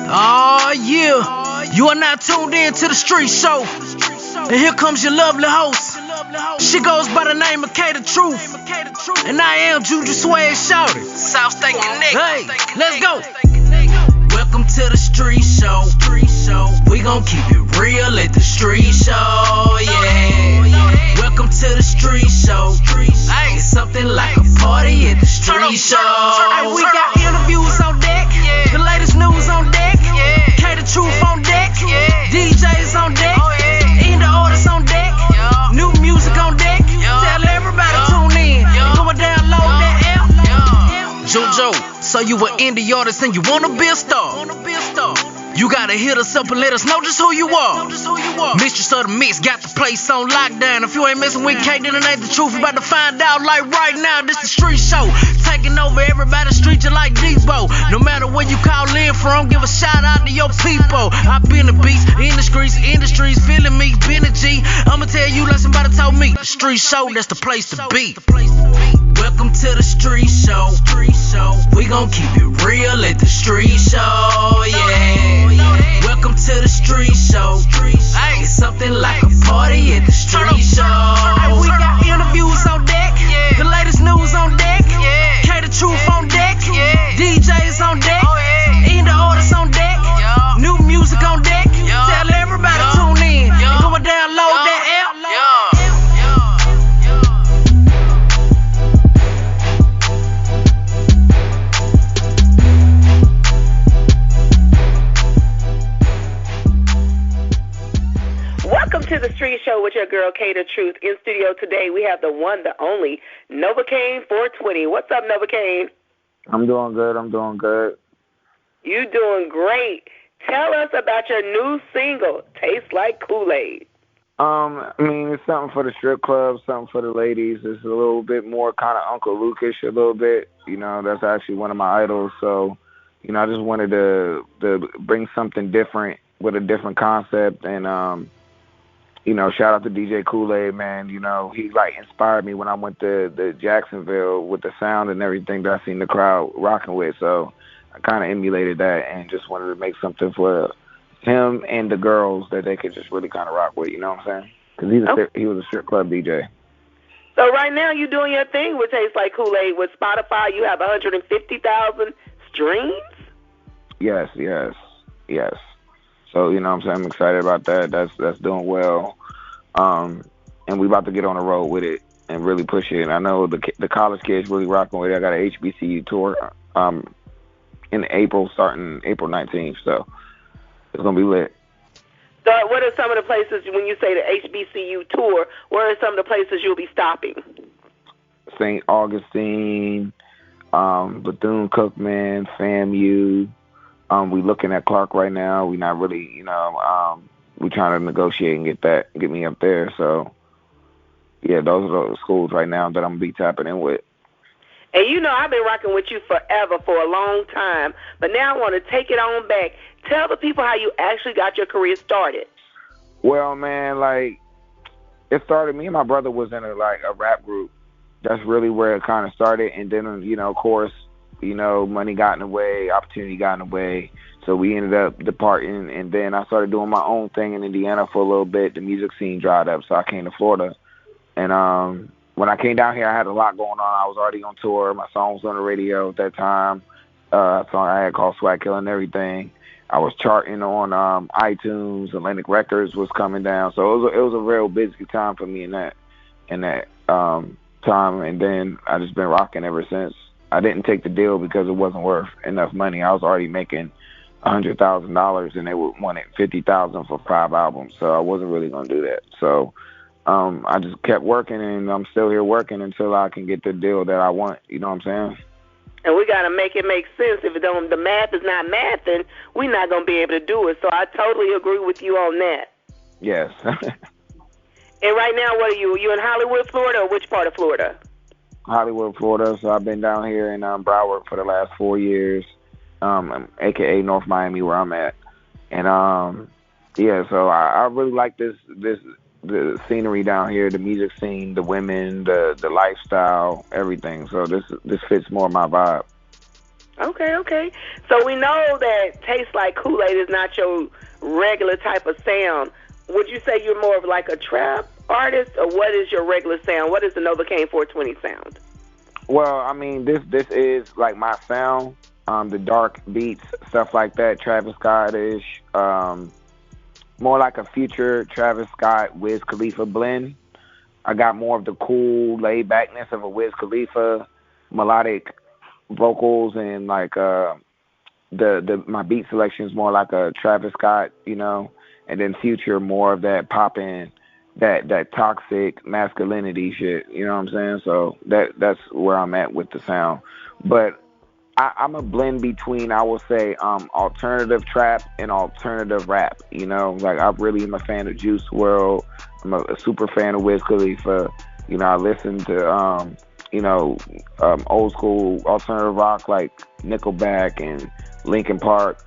Oh yeah, you are now tuned in to the street show. And here comes your lovely host. She goes by the name of Kaye, TheTruth. And I am Juju Sway Shouted. South State Connect. Hey, let's go. Welcome to the street show. We gon' keep it real at the street show, yeah. Welcome to the street show. It's something like a party at the street show. Hey, we got interviews on deck, the latest news on deck, Kaye, TheTruth on deck, DJs on deck, in the orders on deck, new music on deck. Tell everybody tune in. Go and download that app. Jojo, so you an indie artist and you wanna be a star. You gotta hit us up and let us know just who you are. Mistress of the Mix got the place on lockdown. If you ain't messing with Kaye, then it ain't the truth. You about to find out like right now. This the street show, taking over everybody's street just like Debo. No matter where you call in from, give a shout out to your people. I been the beats, industries, feeling me, been a G. I'ma tell you like somebody told me. The street show, that's the place to be. Welcome to the street show. We gon' keep it real at the street show, yeah. Welcome to the street show. It's something like a party at the street show. We got interviews on deck, the latest news on deck, Kaye, TheTruth on deck, DJs on deck, in the orders on deck, new music on deck. Tell everybody tune in and go and download that app. Welcome to the street show with your girl, Kaye, TheTruth. In studio today, we have the one, the only, Novacain420. What's up, Novacain? I'm doing good. You doing great. Tell us about your new single, Tastes Like Kool-Aid. I mean, it's something for the strip club, something for the ladies. It's a little bit more kind of Uncle Luke-ish a little bit. You know, that's actually one of my idols. So, you know, I just wanted to bring something different with a different concept. And, you know, shout out to DJ Kool-Aid, man. You know, he, like, inspired me when I went to Jacksonville with the sound and everything that I seen the crowd rocking with. So I kind of emulated that and just wanted to make something for him and the girls that they could just really kind of rock with, you know what I'm saying? Because he was a strip club DJ. So right now you're doing your thing with Tastes Like Kool-Aid. With Spotify, you have 150,000 streams? Yes. So, you know what I'm saying? I'm excited about that. That's doing well. And we about to get on the road with it and really push it. And I know the college kids really rocking with it. I got an HBCU tour in April, starting April 19th. So it's going to be lit. So what are some of the places, when you say the HBCU tour, where are some of the places you'll be stopping? St. Augustine, Bethune-Cookman, FAMU. We looking at Clark right now. We not really, you know, we trying to negotiate and get me up there. So, yeah, those are the schools right now that I'm going to be tapping in with. And you know I've been rocking with you forever, for a long time. But now I want to take it on back. Tell the people how you actually got your career started. Well, man, like, it started, me and my brother was in a rap group. That's really where it kind of started. And then, you know, of course, you know, money got in the way, opportunity got in the way. So we ended up departing, and then I started doing my own thing in Indiana for a little bit. The music scene dried up, so I came to Florida. And when I came down here, I had a lot going on. I was already on tour. My song was on the radio at that time. A song I had called Swag Kill and everything. I was charting on iTunes. Atlantic Records was coming down. So it was a real busy time for me in that time. And then I just been rocking ever since. I didn't take the deal because it wasn't worth enough money. I was already making $100,000, and they wanted $50,000 for 5 albums, so I wasn't really gonna do that. So I just kept working, and I'm still here working until I can get the deal that I want. You know what I'm saying? And we gotta make it make sense. If the math is not math, then we're not gonna be able to do it. So I totally agree with you on that. Yes. And right now, what are you? You in Hollywood, Florida, or which part of Florida? Hollywood, Florida. So I've been down here in Broward for the last 4 years, aka North Miami, where I'm at. And yeah, so I really like the scenery down here, the music scene, the women, the lifestyle, everything. So this fits more my vibe. Okay. So we know that Tastes Like Kool-Aid is not your regular type of sound. Would you say you're more of like a trap artist, or what is your regular sound? What is the Novacain420 sound? Well, I mean, this is like my sound. The dark beats, stuff like that, Travis Scott-ish. More like a future Travis Scott, Wiz Khalifa blend. I got more of the cool laid backness of a Wiz Khalifa, melodic vocals, and like the my beat selection is more like a Travis Scott, and then Future more of that poppin', that toxic masculinity shit. You know what I'm saying? So that's where I'm at with the sound, but I'm a blend between, I will say, alternative trap and alternative rap. Like I really am a fan of Juice WRLD. I'm a super fan of Wiz Khalifa. I listen to old school alternative rock like Nickelback and Linkin Park.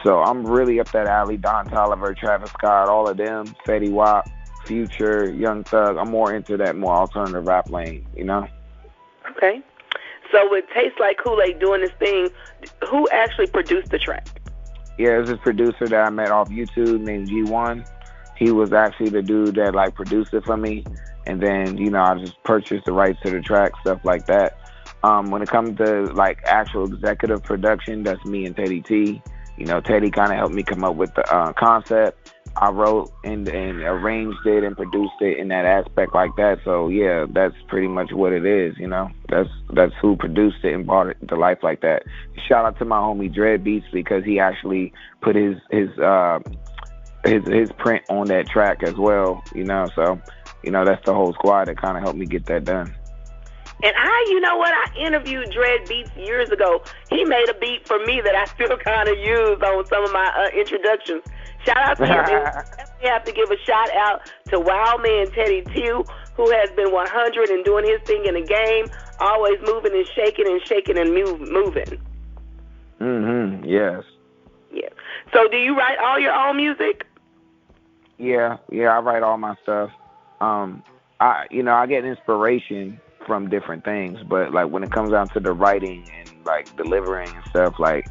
So I'm really up that alley. Don Toliver, Travis Scott, all of them, Fetty Wap, Future, Young Thug. I'm more into that more alternative rap lane. Okay. So with Tastes Like Kool-Aid doing this thing, who actually produced the track? Yeah, there's this producer that I met off YouTube named G1. He was actually the dude that like produced it for me. And then, I just purchased the rights to the track, stuff like that. When it comes to like actual executive production, that's me and Teddy T. Teddy kind of helped me come up with the concept. I wrote and arranged it and produced it in that aspect like that. So yeah, that's pretty much what it is. That's who produced it and brought it to life like that. Shout out to my homie Dread Beats, because he actually put his print on that track as well. So that's the whole squad that kind of helped me get that done. And I interviewed Dread Beats years ago. He made a beat for me that I still kind of use on some of my introductions. Shout out to him. We have to give a shout out to Wild Man Teddy T, who has been 100 and doing his thing in the game, always moving and shaking and moving. Yes. Yeah. So do you write all your own music? Yeah, I write all my stuff. I get inspiration from different things, but like when it comes down to the writing and like delivering and stuff, like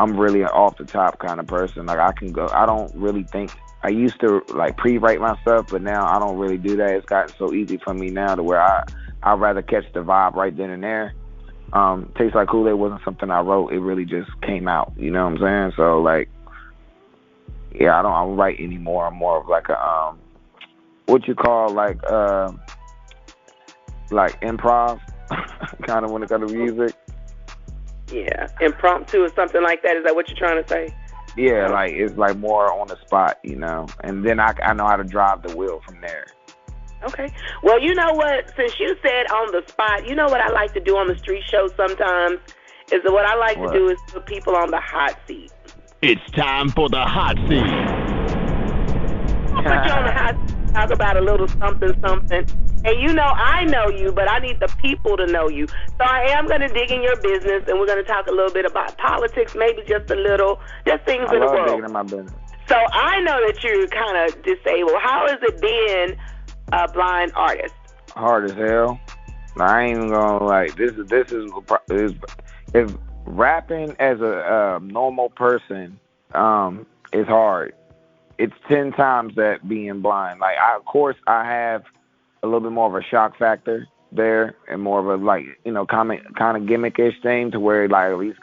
I'm really an off the top kind of person. Like I don't really think, I used to like pre-write my stuff, but now I don't really do that. It's gotten so easy for me now to where I'd rather catch the vibe right then and there. Tastes Like Kool-Aid wasn't something I wrote. It really just came out. You know what I'm saying? So like, yeah, I don't write anymore. I'm more of like a what you call like improv kind of when it comes to music. Yeah, impromptu or something like that. Is that what you're trying to say? Yeah, like it's like more on the spot, and then I know how to drive the wheel from there. Okay. Well, you know what? Since you said on the spot, you know what I like to do on the street show sometimes is that what I like to do is put people on the hot seat. It's time for the hot seat. I'll put you on the hot seat, talk about a little something. And I know you, but I need the people to know you. So I am going to dig in your business, and we're going to talk a little bit about politics, maybe just a little, just things in the world. I love digging in my business. So I know that you're kind of disabled. How has it been a blind artist? Hard as hell. I ain't even gonna like this is if rapping as a normal person is hard. It's 10 times that being blind. Like of course I have a little bit more of a shock factor there and more of a kind of gimmickish thing to where like at least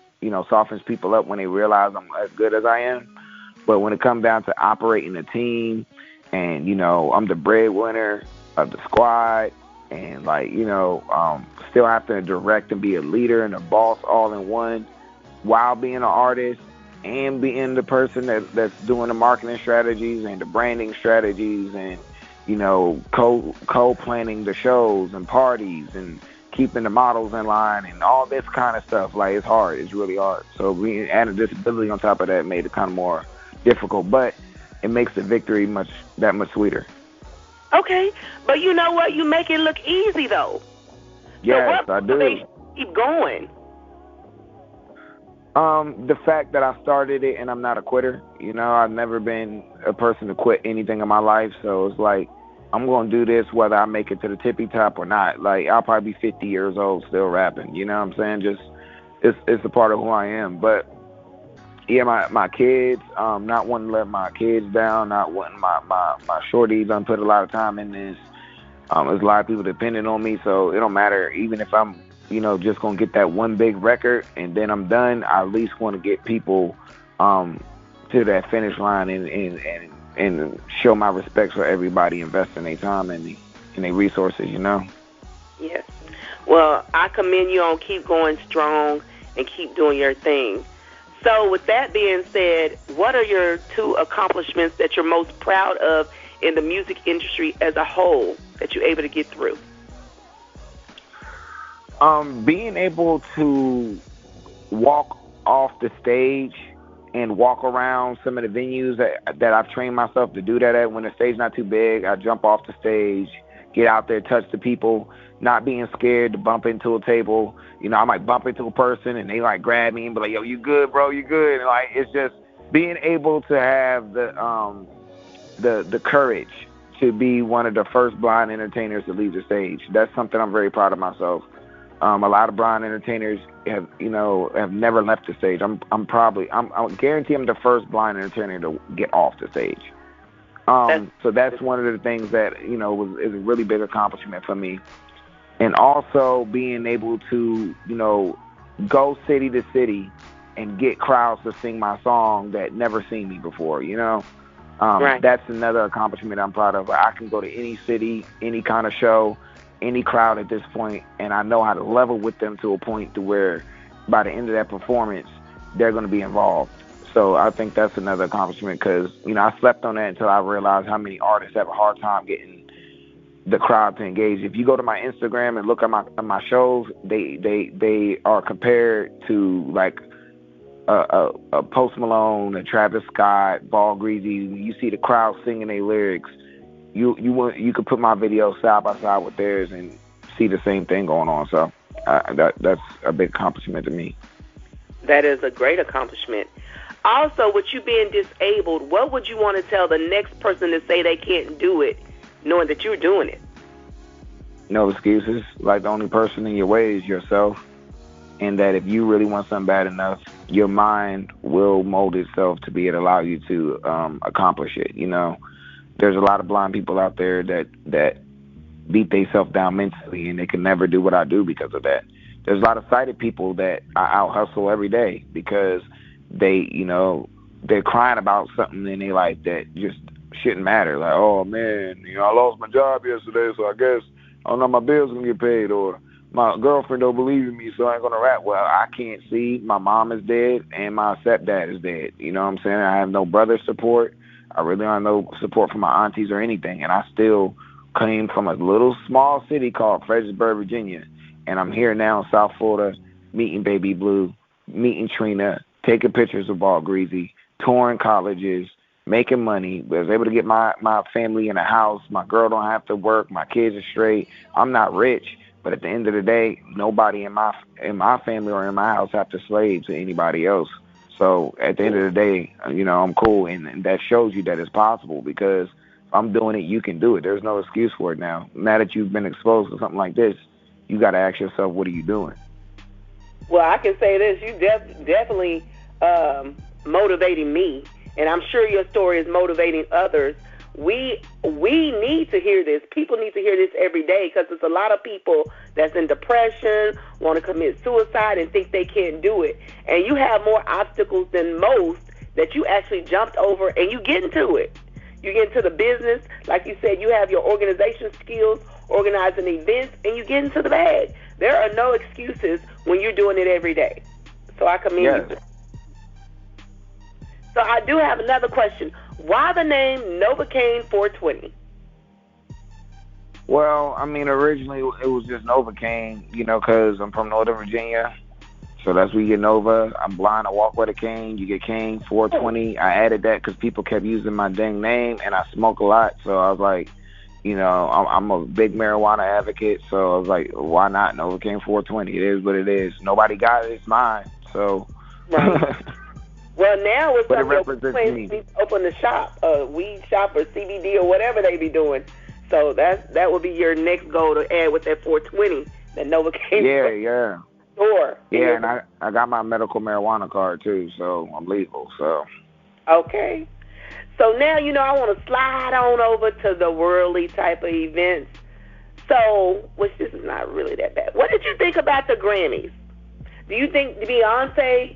softens people up when they realize I'm as good as I am. But when it comes down to operating a team and I'm the breadwinner of the squad and still have to direct and be a leader and a boss all in one while being an artist and being the person that's doing the marketing strategies and the branding strategies and co-planning the shows and parties and keeping the models in line and all this kind of stuff. Like it's hard. It's really hard. So we added disability on top of that made it kind of more difficult, but it makes the victory that much sweeter. Okay, but you know what? You make it look easy though. Yes, so I do. They keep going. The fact that I started it and I'm not a quitter. I've never been a person to quit anything in my life. So it's like, I'm going to do this whether I make it to the tippy top or not. Like, I'll probably be 50 years old still rapping. You know what I'm saying? Just it's a part of who I am. But yeah, my kids, not wanting to let my kids down, not wanting my shorties. I put a lot of time in this. There's a lot of people depending on me, so it don't matter. Even if I'm, just gonna get that one big record and then I'm done, I at least want to get people to that finish line and show my respect for everybody investing their time and their resources. Yes. Well, I commend you on keep going strong and keep doing your thing. So with that being said, what are your 2 accomplishments that you're most proud of in the music industry as a whole that you're able to get through? Being able to walk off the stage and walk around some of the venues that I've trained myself to do that at. When the stage not too big, I jump off the stage, get out there, touch the people, not being scared to bump into a table. I might bump into a person and they like grab me and be like, "Yo, you good, bro? You good?" And like, it's just being able to have the courage to be one of the first blind entertainers to leave the stage. That's something I'm very proud of myself. A lot of blind entertainers have never left the stage. I guarantee I'm the first blind entertainer to get off the stage. So that's one of the things that, is a really big accomplishment for me. And also being able to, go city to city and get crowds to sing my song that never seen me before, Right. That's another accomplishment I'm proud of. I can go to any city, any kind of show, any crowd at this point, and I know how to level with them to a point to where by the end of that performance, they're going to be involved. So I think that's another accomplishment because, I slept on that until I realized how many artists have a hard time getting the crowd to engage. If you go to my Instagram and look at my shows, they are compared to like a Post Malone, a Travis Scott, Ball Greasy. You see the crowd singing their lyrics. You could put my videos side by side with theirs and see the same thing going on. So that's a big accomplishment to me. That is a great accomplishment. Also, with you being disabled, what would you want to tell the next person to say they can't do it, knowing that you're doing it? No excuses. Like, the only person in your way is yourself. And that if you really want something bad enough, your mind will mold itself to be able to allow you to accomplish it. There's a lot of blind people out there that beat themselves down mentally, and they can never do what I do because of that. There's a lot of sighted people that I out-hustle every day because they're crying about something in their life that just shouldn't matter. Like, oh, man, I lost my job yesterday, so I guess I don't know my bills going to get paid, or my girlfriend don't believe in me, so I ain't going to rap. Well, I can't see. My mom is dead, and my stepdad is dead. You know what I'm saying? I have no brother support. I really don't have no support from my aunties or anything, and I still came from a little small city called Fredericksburg, Virginia, and I'm here now in South Florida meeting Baby Blue, meeting Trina, taking pictures of Ball Greasy, touring colleges, making money. Was able to get my family in a house. My girl don't have to work. My kids are straight. I'm not rich, but at the end of the day, nobody in my family or in my house have to slave to anybody else. So at the end of the day, I'm cool, and that shows you that it's possible because if I'm doing it, you can do it. There's no excuse for it now. Now that you've been exposed to something like this, you got to ask yourself, what are you doing? Well, I can say this. You definitely motivating me, and I'm sure your story is motivating others. We need to hear this. People need to hear this every day because there's a lot of people that's in depression, want to commit suicide, and think they can't do it. And you have more obstacles than most that you actually jumped over, and you get into it. You get into the business. Like you said, you have your organization skills, organizing events, and you get into the bag. There are no excuses when you're doing it every day. So I commend you. So I do have another question. Why the name Novacain420? Well, originally it was just Novacain, because I'm from Northern Virginia. So that's where you get Nova. I'm blind. I walk with a cane. You get Cane 420. I added that because people kept using my dang name, and I smoke a lot. So I was like, I'm a big marijuana advocate. So I was like, why not Novacain 420? It is what it is. Nobody got it. It's mine. So. Right. Well, now it's something your plans to open the shop, weed shop or CBD or whatever they be doing. So that would be your next goal to add with that 420, that Novacain. Yeah. Sure. Yeah, and I got my medical marijuana card too, so I'm legal. So. Okay. So now, I want to slide on over to the worldly type of events. So, which this is not really that bad. What did you think about the Grammys? Do you think Beyonce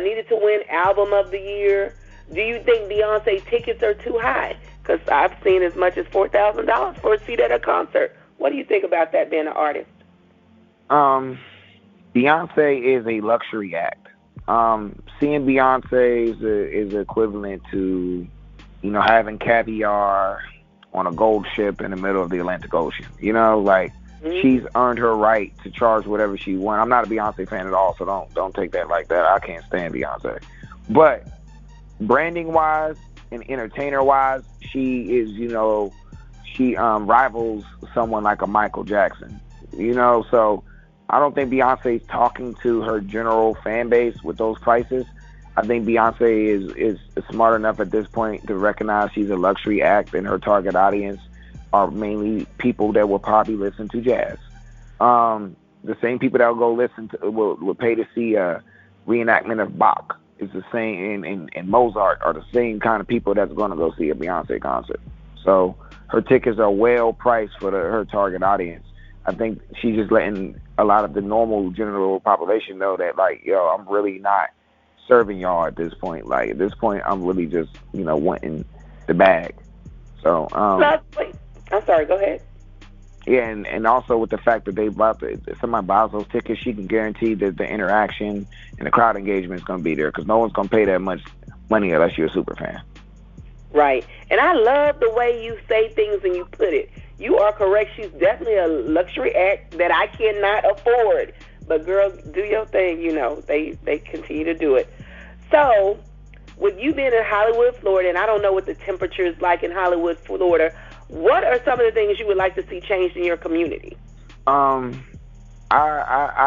needed to win Album of the Year? Do you think Beyonce tickets are too high? Because I've seen as much as $4,000 for a seat at a concert. What do you think about that, being an artist? Beyonce is a luxury act. Seeing Beyonce is equivalent to, having caviar on a gold ship in the middle of the Atlantic Ocean. She's earned her right to charge whatever she wants. I'm not a Beyonce fan at all, so don't take that like that. I can't stand Beyonce. But branding wise and entertainer wise, she is, she rivals someone like a Michael Jackson. So I don't think Beyonce is talking to her general fan base with those prices. I think Beyonce is smart enough at this point to recognize she's a luxury act, and her target audience are mainly people that will probably listen to jazz. The same people that will go will pay to see a reenactment of Bach. Is the same, and Mozart are the same kind of people that's going to go see a Beyonce concert. So her tickets are well priced for her target audience. I think she's just letting a lot of the normal general population know that, I'm really not serving y'all at this point. At this point, I'm really just, wanting the bag. So, I'm sorry, go ahead. Yeah, and also with the fact that if somebody buys those tickets, she can guarantee that the interaction and the crowd engagement is going to be there, because no one's going to pay that much money unless you're a super fan. Right. And I love the way you say things and you put it. You are correct. She's definitely a luxury act that I cannot afford. But, girl, do your thing. They continue to do it. So, with you being in Hollywood, Florida, and I don't know what the temperature is like in Hollywood, Florida, what are some of the things you would like to see changed in your community? I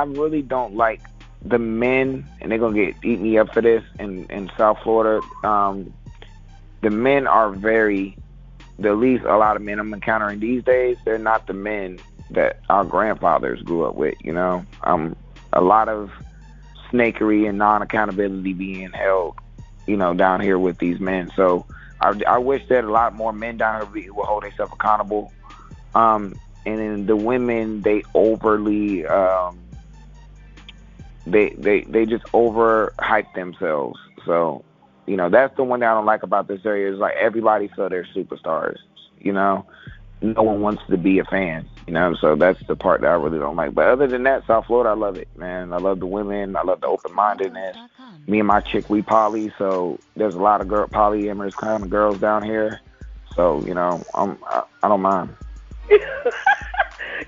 really don't like the men, and they're going to eat me up for this, in South Florida. The men are at least a lot of men I'm encountering these days, they're not the men that our grandfathers grew up with, a lot of snakery and non-accountability being held, down here with these men. So I wish that a lot more men down here would hold themselves accountable. And then the women, they overly, they just overhype themselves. So, that's the one that I don't like about this area, is everybody feel they're superstars, No one wants to be a fan, so that's the part that I really don't like. But other than that, South Florida, I love it, man. I love the women. I love the open-mindedness. Me and my chick, we poly, so there's a lot of polyamorous kind of girls down here. So, I don't mind.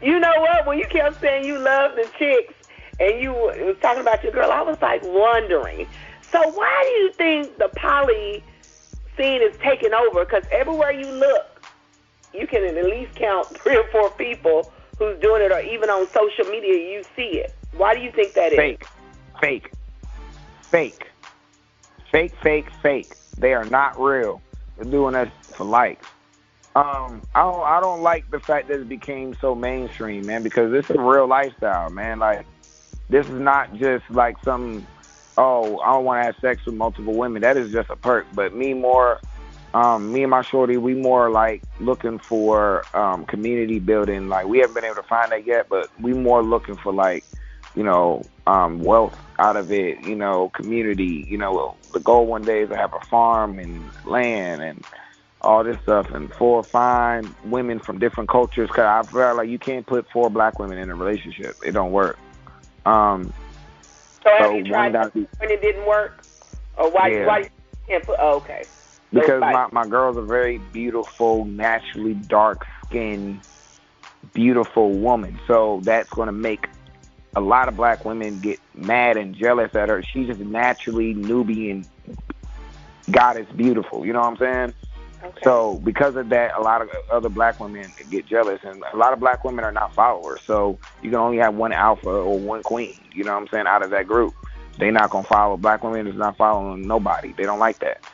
You know what? When you kept saying you love the chicks and you was talking about your girl, I was wondering. So why do you think the poly scene is taking over? Because everywhere you look, you can at least count 3 or 4 people who's doing it, or even on social media, you see it. Why do you think that is? Fake. They are not real. They're doing that for likes. I don't like the fact that it became so mainstream, man, because this is a real lifestyle, man. This is not just some, I don't want to have sex with multiple women. That is just a perk. But me and my shorty, we more looking for community building. We haven't been able to find that yet, but we more looking for wealth out of it, community. The goal one day is to have a farm and land and all this stuff, and 4 fine women from different cultures. Cause I feel you can't put 4 black women in a relationship. It don't work. So have you tried that when it didn't work? Or why you can't put, okay. Because my girl's a very beautiful, naturally dark-skinned, beautiful woman. So that's going to make a lot of black women get mad and jealous at her. She's just naturally Nubian goddess beautiful. You know what I'm saying? Okay. So because of that, a lot of other black women get jealous, and a lot of black women are not followers. So you can only have one alpha or one queen, you know what I'm saying, out of that group. They're not going to follow. Black women is not following nobody. They don't like that.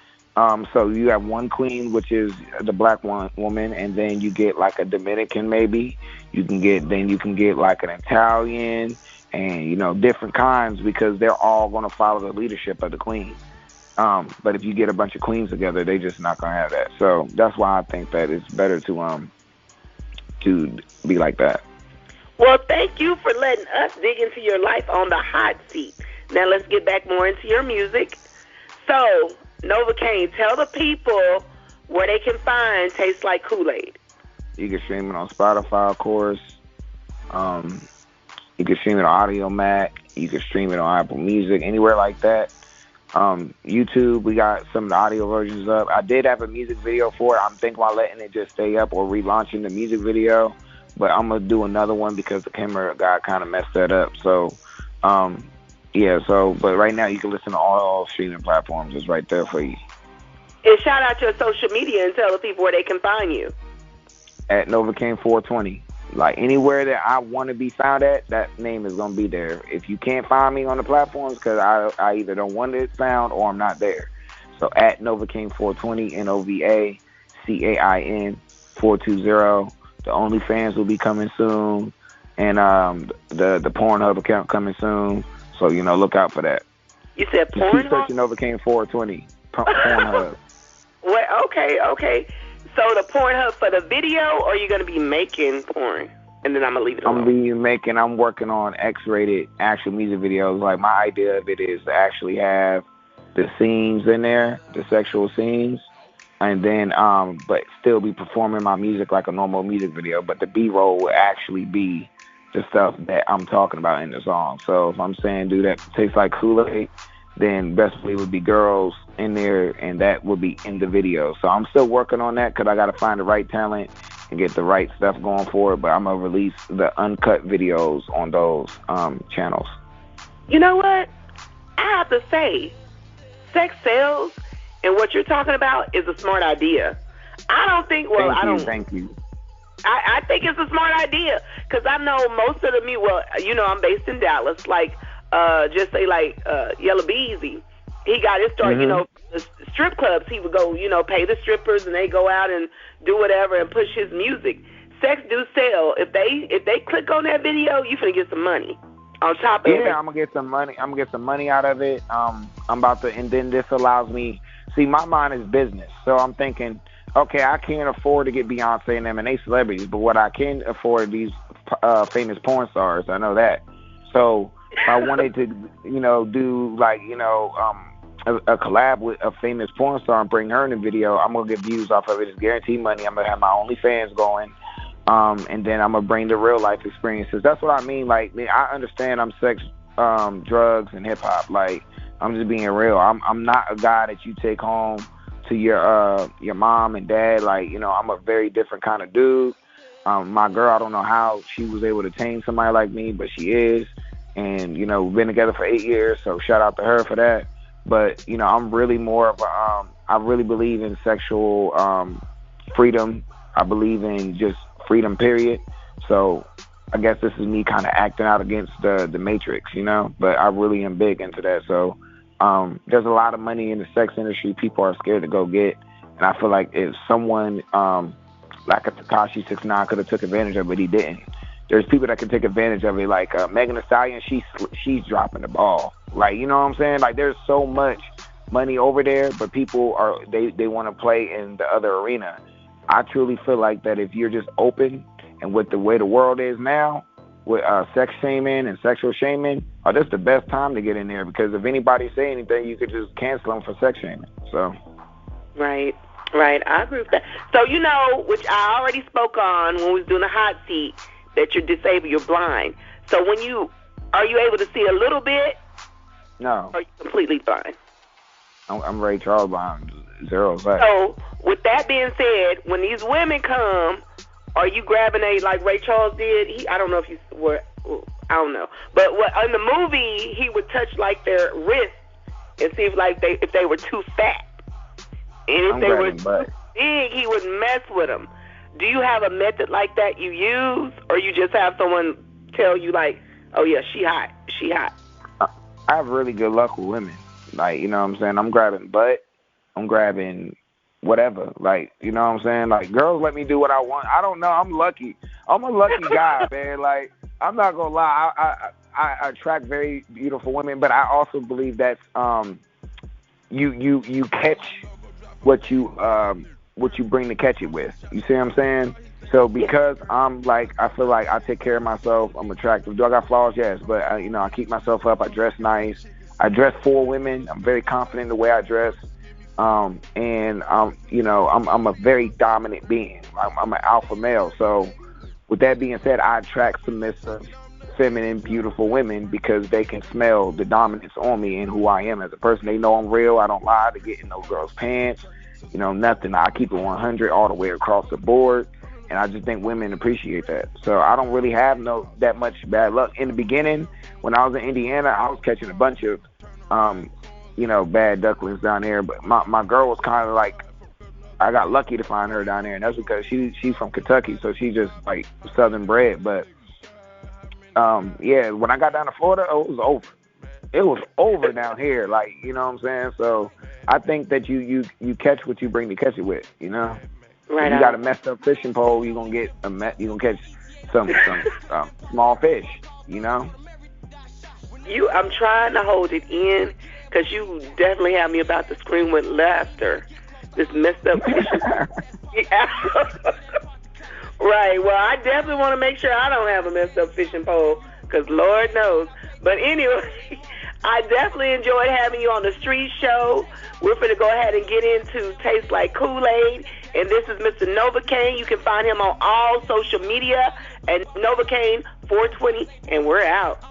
So you have one queen, which is the black woman, and then you get a Dominican maybe. You can get an Italian. and different kinds because they're all going to follow the leadership of the queen. But if you get a bunch of queens together, they just not going to have that. So that's why I think that it's better to be like that. Well, thank you for letting us dig into your life on the hot seat. Now let's get back more into your music. So, Novacain, tell the people where they can find Tastes Like Kool-Aid. You can stream it on Spotify, of course. You can stream it on Audio Mac. You can stream it on Apple Music, anywhere like that. YouTube, we got some of the audio versions up. I did have a music video for it. I'm thinking about letting it just stay up or relaunching the music video. But I'm going to do another one because the camera guy kind of messed that up. So, but right now you can listen to all streaming platforms. It's right there for you. And shout out your social media and tell the people where they can find you. At Novacain420. Like, anywhere that I want to be found at, that name is going to be there. If you can't find me on the platforms, because I either don't want it found or I'm not there. So, at Novacain420, Novacain 420. The OnlyFans will be coming soon, and the Pornhub account coming soon. So look out for that. You said Pornhub? Keep searching Novacain420 Pornhub. Well, okay. So the Pornhub for the video, or are you going to be making porn? And then I'm going to leave it alone. I'm working on X-rated actual music videos. Like, my idea of it is to actually have the scenes in there, the sexual scenes. And then, but still be performing my music like a normal music video. But the B-roll will actually be the stuff that I'm talking about in the song. So if I'm saying, do that Tastes Like Kool-Aid, then best believe would be girls in there, and that would be in the video. So I'm still working on that because I got to find the right talent and get the right stuff going for it. But I'm going to release the uncut videos on those channels. You know what? I have to say, sex sells. And what you're talking about is a smart idea. I don't think, Thank you. I think it's a smart idea because I know most of the I'm based in Dallas. Like, just say Yellow Beezy. He got his start, the strip clubs. He would go, pay the strippers and they go out and do whatever and push his music. Sex do sell. If they click on that video, you finna get some money. On top of it. Yeah, I'm gonna get some money. I'm gonna get some money out of it. I'm about to, and then this allows me. See, my mind is business, so I'm thinking, okay, I can't afford to get Beyonce and them, and they celebrities, but what I can afford these famous porn stars. I know that. So if I wanted to, do a collab with a famous porn star and bring her in the video, I'm gonna get views off of it. It's guaranteed money. I'm gonna have my OnlyFans going. And then I'm going to bring the real life experiences. That's what I mean. Like, I understand I'm sex, drugs, and hip hop. Like, I'm just being real. I'm not a guy that you take home to your mom and dad. Like, I'm a very different kind of dude. My girl, I don't know how she was able to tame somebody like me, but she is. And, we've been together for 8 years, so shout out to her for that. But, I'm really more of a, I really believe in sexual freedom. I believe in just freedom, period. So I guess this is me kind of acting out against the Matrix, but I really am big into that. So there's a lot of money in the sex industry people are scared to go get, and I feel like if someone like a Tekashi 6ix9ine could have took advantage of it, he didn't. There's people that can take advantage of it, like Megan Thee Stallion. She's dropping the ball. Like, you know what I'm saying? Like, there's so much money over there, but people they want to play in the other arena. I truly feel like that if you're just open, and with the way the world is now, with sex shaming and sexual shaming, this is the best time to get in there, because if anybody say anything, you could just cancel them for sex shaming. So, right, I agree with that. So, which I already spoke on when we was doing the hot seat, that you're disabled, you're blind. So are you able to see a little bit? No. Or are you completely blind? I'm Ray Charles blind, 0 sight. So, with that being said, when these women come, are you grabbing like Ray Charles did? I don't know if you were, I don't know. But in the movie, he would touch like their wrist and see if they were too fat. And if they were too big, he would mess with them. Do you have a method like that you use, or you just have someone tell you like, oh yeah, she hot. I have really good luck with women. Like, you know what I'm saying? I'm grabbing butt. I'm grabbing whatever. Like, you know what I'm saying? Like, girls let me do what I want. I don't know. I'm lucky. I'm a lucky guy, man. Like, I'm not going to lie. I attract very beautiful women, but I also believe that you catch what you bring to catch it with. You see what I'm saying? So because I'm like, I feel like I take care of myself, I'm attractive. Do I got flaws? Yes, but I keep myself up. I dress nice. I dress for women. I'm very confident in the way I dress. And I'm a very dominant being. I'm an alpha male. So with that being said, I attract submissive, feminine, beautiful women because they can smell the dominance on me and who I am as a person. They know I'm real. I don't lie to get in those girls' pants. Nothing. I keep it 100 all the way across the board. And I just think women appreciate that. So I don't really have that much bad luck. In the beginning, when I was in Indiana, I was catching a bunch of, bad ducklings down there. But my girl was kind of like, I got lucky to find her down there. And that's because she's from Kentucky. So she's just like Southern bred. But, when I got down to Florida, it was over. It was over down here. Like, you know what I'm saying? So I think that you catch what you bring to catch it with, Right. If you got a messed up fishing pole, you're gonna catch some small fish, I'm trying to hold it in because you definitely have me about to scream with laughter. This messed up fishing pole. Right. Well, I definitely want to make sure I don't have a messed up fishing pole because Lord knows. But anyway, I definitely enjoyed having you on the street show. We're going to go ahead and get into Taste Like Kool-Aid. And this is Mr. Novacain. You can find him on all social media at Novacain420. And we're out.